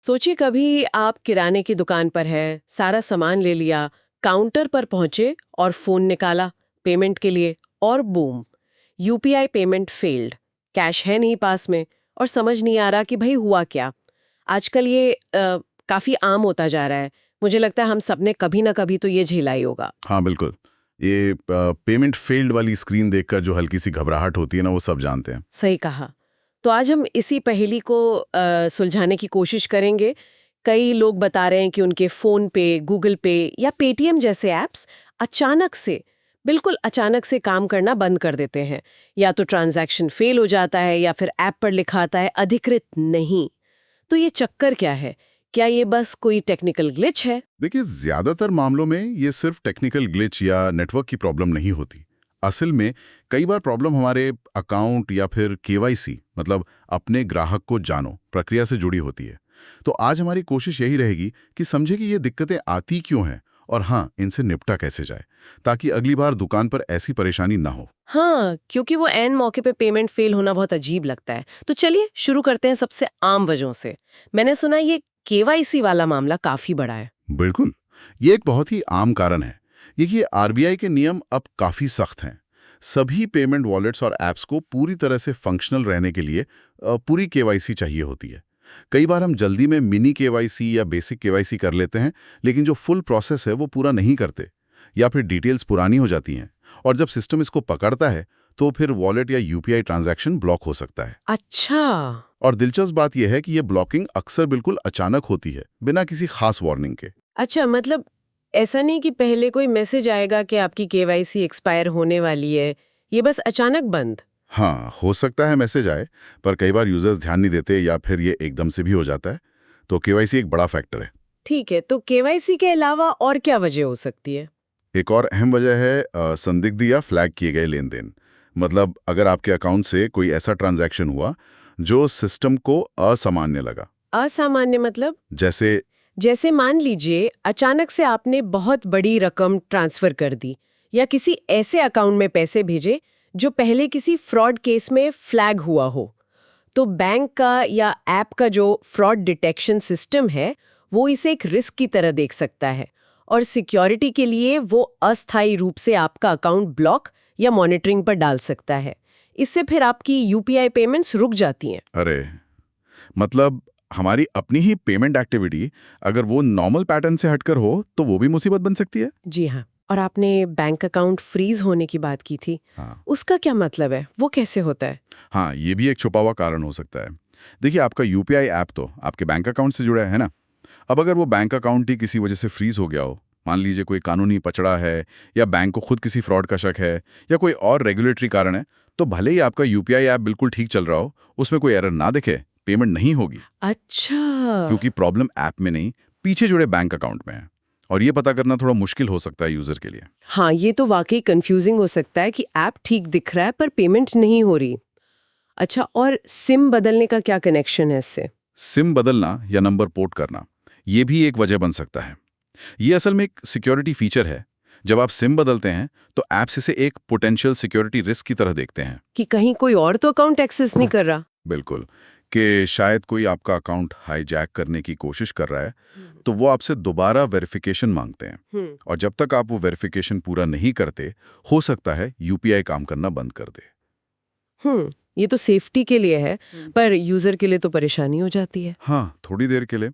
सोचिए कभी आप किराने की दुकान पर है, सारा सामान ले लिया, काउंटर पर पहुंचे और फोन निकाला पेमेंट के लिए और boom, UPI payment failed. Cash है नहीं पास में और समझ नहीं आ रहा कि भाई हुआ क्या। आजकल ये काफी आम होता जा रहा है। मुझे लगता है हम सबने कभी ना कभी तो ये झेला ही होगा। हाँ, बिल्कुल। ये पेमेंट फेल्ड वाली स्क्रीन देखकर जो हल्की सी घबराहट होती है ना, वो सब जानते हैं। सही कहा। तो आज हम इसी पहेली को सुलझाने की कोशिश करेंगे। कई लोग बता रहे हैं कि उनके फोन पे, गूगल पे या पेटीएम जैसे ऐप्स अचानक से, बिल्कुल अचानक से काम करना बंद कर देते हैं। या तो ट्रांजैक्शन फेल हो जाता है या फिर ऐप पर लिखा आता है अधिकृत नहीं। तो ये चक्कर क्या है? क्या ये बस कोई टेक्निकल ग्लिच है? देखिए, ज्यादातर मामलों में ये सिर्फ टेक्निकल ग्लिच या नेटवर्क की प्रॉब्लम नहीं होती। असल में कई बार प्रॉब्लम हमारे अकाउंट या फिर केवाईसी मतलब अपने ग्राहक को जानो प्रक्रिया से जुड़ी होती है। तो आज हमारी कोशिश यही रहेगी कि समझे कि ये दिक्कतें आती क्यों हैं और हाँ, इनसे निपटा कैसे जाए, ताकि अगली बार दुकान पर ऐसी परेशानी ना हो। हाँ, क्योंकि वो ऐन मौके पे पेमेंट फेल होना बहुत अजीब लगता है। तो चलिए शुरू करते हैं सबसे आम वजहों से। मैंने सुना ये केवाईसी वाला मामला काफी बड़ा है। बिल्कुल, ये एक बहुत ही आम कारण है। देखिए, आरबीआई के नियम अब काफ़ी सख्त हैं। सभी पेमेंट वॉलेट्स और ऐप्स को पूरी तरह से फंक्शनल रहने के लिए पूरी केवाईसी चाहिए होती है। कई बार हम जल्दी में मिनी केवाईसी या बेसिक केवाईसी कर लेते हैं, लेकिन जो फुल प्रोसेस है वो पूरा नहीं करते, या फिर डिटेल्स पुरानी हो जाती हैं। और जब सिस्टम इसको पकड़ता है, तो फिर वॉलेट या यूपीआई ट्रांजैक्शन ब्लॉक हो सकता है। अच्छा। और दिलचस्प बात यह है कि ये ब्लॉकिंग अक्सर बिल्कुल अचानक होती है, बिना किसी खास वार्निंग के। अच्छा, मतलब ऐसा नहीं कि पहले कोई मैसेज आएगा कि आपकी केवाईसी एक्सपायर होने वाली है, ये बस अचानक बंद। हाँ, हो सकता है मैसेज आए, पर कई बार यूजर्स ध्यान नहीं देते या फिर ये एकदम से भी हो जाता है। तो केवाईसी एक बड़ा फैक्टर है। ठीक है, तो केवाईसी के अलावा और क्या वजह हो सकती है? एक और अहम वजह है संदिग्ध या फ्लैग किए गए लेन देन। मतलब अगर आपके अकाउंट से कोई ऐसा ट्रांजैक्शन हुआ जो सिस्टम को असामान्य लगा। असामान्य मतलब? जैसे जैसे मान लीजिए अचानक से आपने बहुत बड़ी रकम ट्रांसफर कर दी या किसी ऐसे अकाउंट में पैसे भेजे जो पहले किसी फ्रॉड केस में फ्लैग हुआ हो, तो बैंक का या ऐप का जो फ्रॉड डिटेक्शन सिस्टम है वो इसे एक रिस्क की तरह देख सकता है और सिक्योरिटी के लिए वो अस्थायी रूप से आपका अकाउंट ब्लॉक या मॉनिटरिंग पर डाल सकता है। इससे फिर आपकी यूपीआई पेमेंट्स रुक जाती हैं। अरे, मतलब हमारी अपनी ही पेमेंट एक्टिविटी अगर वो नॉर्मल पैटर्न से हटकर हो तो वो भी मुसीबत बन सकती है। जी हाँ। और आपने बैंक अकाउंट फ्रीज होने की बात की थी, हाँ, उसका क्या मतलब है? वो कैसे होता है? हाँ, ये भी एक छुपा हुआ कारण हो सकता है। देखिए, आपका यूपीआई ऐप तो आपके बैंक अकाउंट से जुड़ा है ना। अब अगर वो बैंक अकाउंट ही किसी वजह से फ्रीज हो गया हो, मान लीजिए कोई कानूनी पचड़ा है या बैंक को खुद किसी फ्रॉड का शक है या कोई और रेगुलेटरी कारण है, तो भले ही आपका यूपीआई ऐप बिल्कुल ठीक चल रहा हो, उसमें कोई एरर ना दिखे, पेमेंट नहीं होगी। अच्छा। क्योंकि प्रॉब्लम ऐप में नहीं, पीछे जुड़े बैंक अकाउंट में है। और ये पता करना थोड़ा मुश्किल हो सकता है यूजर के लिए। हाँ, ये तो वाकई कंफ्यूजिंग हो सकता है कि ऐप ठीक दिख रहा है पर पेमेंट नहीं हो रही। अच्छा, और सिम बदलने का क्या कनेक्शन है इससे? सिम बदलना या नंबर पोर्ट करना, ये भी एक वजह बन सकता है। ये असल में एक सिक्योरिटी फीचर है। जब आप सिम बदलते हैं तो ऐप्स इसे एक पोटेंशियल सिक्योरिटी रिस्क की तरह देखते हैं। कि कहीं कोई और तो अकाउंट एक्सेस नहीं कर रहा। बिल्कुल, कि शायद कोई आपका अकाउंट हाईजैक करने की कोशिश कर रहा है, तो वो आपसे दोबारा वेरिफिकेशन मांगते हैं। हम्म। और जब तक आप वो वेरिफिकेशन पूरा नहीं करते, हो सकता है यूपीआई काम करना बंद कर दे। ये तो सेफ्टी के लिए है, पर यूजर के लिए तो परेशानी हो जाती है। हाँ, थोड़ी देर के लिए।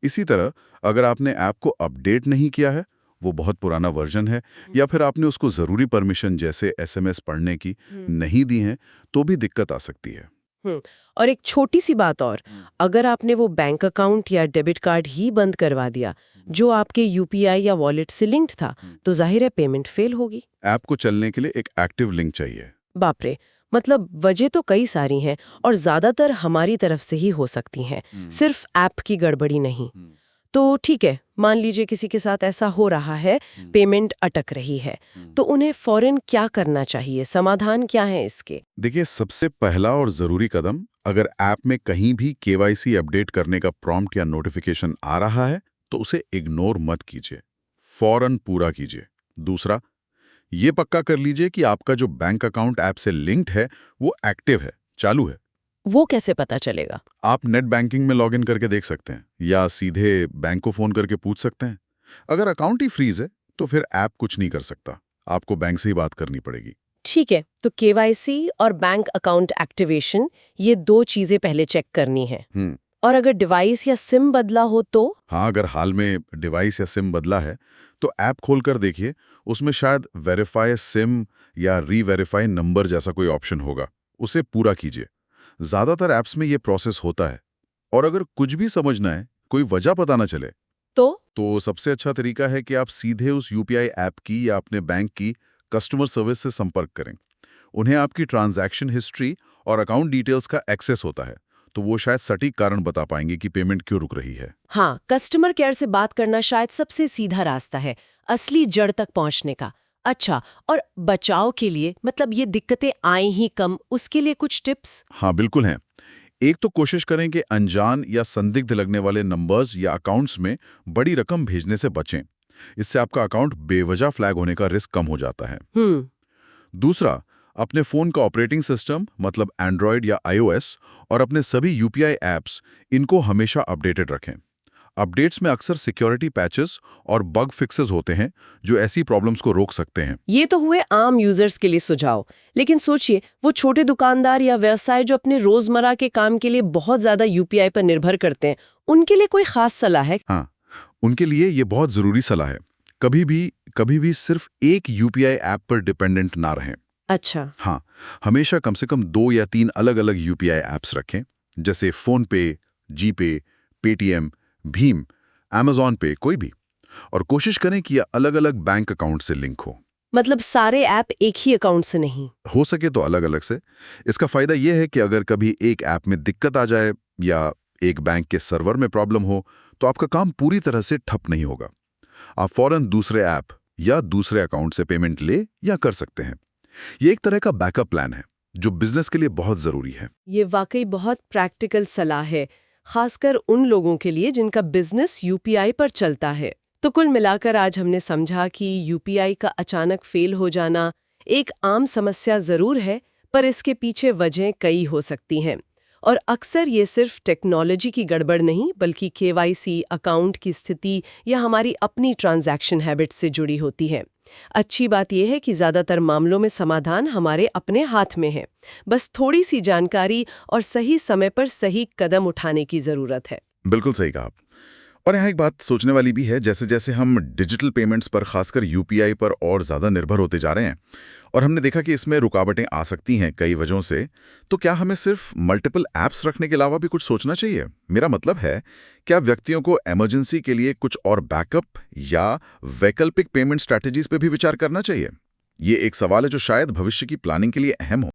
इसी तरह अगर आपने ऐप को अपडेट नहीं किया है, वो बहुत पुराना वर्जन है, या फिर आपने उसको ज़रूरी परमिशन जैसे एसएमएस पढ़ने की नहीं दी हैं, तो भी दिक्कत आ सकती है। हम्म। और एक छोटी सी बात और, अगर आपने वो बैंक अकाउंट या डेबिट कार्ड ही बंद करवा दिया जो आपके यूपीआई या वॉलेट से लिंक्ड था, तो जाहिर है पेमेंट फेल होगी। ऐप को चलने के लिए एक एक्टिव लिंक चाहिए। बाप रे। मतलब वजह तो कई सारी हैं और ज्यादातर हमारी तरफ से ही हो सकती हैं, सिर्फ ऐप की गड़बड़ी नहीं। तो ठीक है, मान लीजिए किसी के साथ ऐसा हो रहा है, पेमेंट अटक रही है, तो उन्हें फौरन क्या करना चाहिए? समाधान क्या है इसके? देखिए, सबसे पहला और ज़रूरी कदम, अगर ऐप में कहीं भी केवाईसी अपडेट करने का प्रॉम्प्ट या नोटिफिकेशन आ रहा है, तो उसे इग्नोर मत कीजिए, फौरन पूरा कीजिए। दूसरा, ये पक्का कर लीजिए कि आपका जो बैंक अकाउंट ऐप से लिंक्ड है वो एक्टिव है, चालू है। वो कैसे पता चलेगा? आप नेट बैंकिंग में लॉगिन करके देख सकते हैं या सीधे बैंक को फोन करके पूछ सकते हैं। अगर अकाउंट ही फ्रीज है तो फिर ऐप कुछ नहीं कर सकता, आपको बैंक से ही बात करनी पड़ेगी। ठीक है, तो केवाईसी और बैंक अकाउंट एक्टिवेशन, ये 2 चीजें पहले चेक करनी है। और अगर डिवाइस या सिम बदला हो तो? हाँ, अगर हाल में डिवाइस या सिम बदला है तो ऐप खोलकर देखिए, उसमें शायद वेरीफाई सिम या री-वेरीफाई नंबर जैसा कोई ऑप्शन होगा, उसे पूरा कीजिए। ज्यादातर ऐप्स में ये प्रोसेस होता है। और अगर कुछ भी समझना है, कोई वजह पता ना चले, तो सबसे अच्छा तरीका है कि आप सीधे उस यूपीआई ऐप की या अपने बैंक की कस्टमर सर्विस से संपर्क करें। उन्हें आपकी ट्रांजैक्शन हिस्ट्री और अकाउंट डिटेल्स का एक्सेस होता है, तो वो शायद सटीक कारण बता पाएंगे कि पेमेंट क्यों रुक रही है। हाँ, कस्टमर केयर से बात करना शायद सबसे सीधा रास्ता है असली जड़ तक पहुंचने का। अच्छा, और बचाव के लिए, मतलब ये दिक्कतें आए ही कम, उसके लिए कुछ टिप्स? हाँ, बिल्कुल हैं। एक तो कोशिश करें कि अनजान या संदिग्ध लगने वाले नंबर्स या अकाउंट्स में बड़ी रकम भेजने से बचें। इससे आपका अकाउंट बेवजह फ्लैग होने का रिस्क कम हो जाता है। दूसरा, अपने फोन का ऑपरेटिंग सिस्टम, मतलब एंड्रॉयड या आईओएस, और अपने सभी यूपीआई ऐप्स, इनको हमेशा अपडेटेड रखें। अपडेट्स में अक्सर सिक्योरिटी पैचेस और बग फिक्सेस होते हैं जो ऐसी प्रॉब्लम्स को रोक सकते हैं। ये तो हुए आम यूजर्स के लिए सुझाव, लेकिन सोचिए वो छोटे दुकानदार या व्यवसाय जो अपने रोजमर्रा के काम के लिए बहुत ज्यादा यूपीआई पर निर्भर करते हैं, उनके लिए कोई खास सलाह है? हाँ, उनके लिए ये बहुत जरूरी सलाह है। कभी भी सिर्फ एक यूपीआई ऐप पर डिपेंडेंट ना रहें। अच्छा। हाँ, हमेशा कम से कम 2 या 3 अलग-अलग यूपीआई ऐप्स रखें, जैसे फोन पे, जीपे, पेटीएम, भीम, अमेज़न पे, कोई भी। और कोशिश करें कि ये अलग-अलग बैंक अकाउंट से लिंक हो। मतलब सारे ऐप एक ही अकाउंट से नहीं? हो सके तो अलग-अलग से। इसका फायदा यह है कि अगर कभी एक ऐप में दिक्कत आ जाए या एक बैंक के सर्वर में प्रॉब्लम हो, तो आपका काम पूरी तरह से ठप नहीं होगा। आप फौरन दूसरे ऐप या दूसरे अकाउंट से पेमेंट ले या कर सकते हैं। ये एक तरह का बैकअप प्लान है, जो बिजनेस के लिए बहुत जरूरी है। ये वाकई बहुत प्रैक्टिकल सलाह है, खासकर उन लोगों के लिए जिनका बिजनेस यूपीआई पर चलता है। तो कुल मिलाकर आज हमने समझा कि यूपीआई का अचानक फेल हो जाना एक आम समस्या जरूर है, पर इसके पीछे वजहें कई हो सकती हैं। और अक्सर ये सिर्फ टेक्नोलॉजी की गड़बड़ नहीं, बल्कि केवाईसी, अकाउंट की स्थिति या हमारी अपनी ट्रांजैक्शन हैबिट से जुड़ी होती है। अच्छी बात यह है कि ज़्यादातर मामलों में समाधान हमारे अपने हाथ में है। बस थोड़ी सी जानकारी और सही समय पर सही कदम उठाने की ज़रूरत है। बिल्कुल सही कहा आप। और यहाँ एक बात सोचने वाली भी है, जैसे जैसे हम डिजिटल पेमेंट्स पर, खासकर यूपीआई पर और ज़्यादा निर्भर होते जा रहे हैं, और हमने देखा कि इसमें रुकावटें आ सकती हैं कई वजहों से, तो क्या हमें सिर्फ मल्टीपल ऐप्स रखने के अलावा भी कुछ सोचना चाहिए? मेरा मतलब है, क्या व्यक्तियों को इमरजेंसी के लिए कुछ और बैकअप या वैकल्पिक पेमेंट स्ट्रैटेजीज पे भी विचार करना चाहिए? ये एक सवाल है जो शायद भविष्य की प्लानिंग के लिए अहम हो।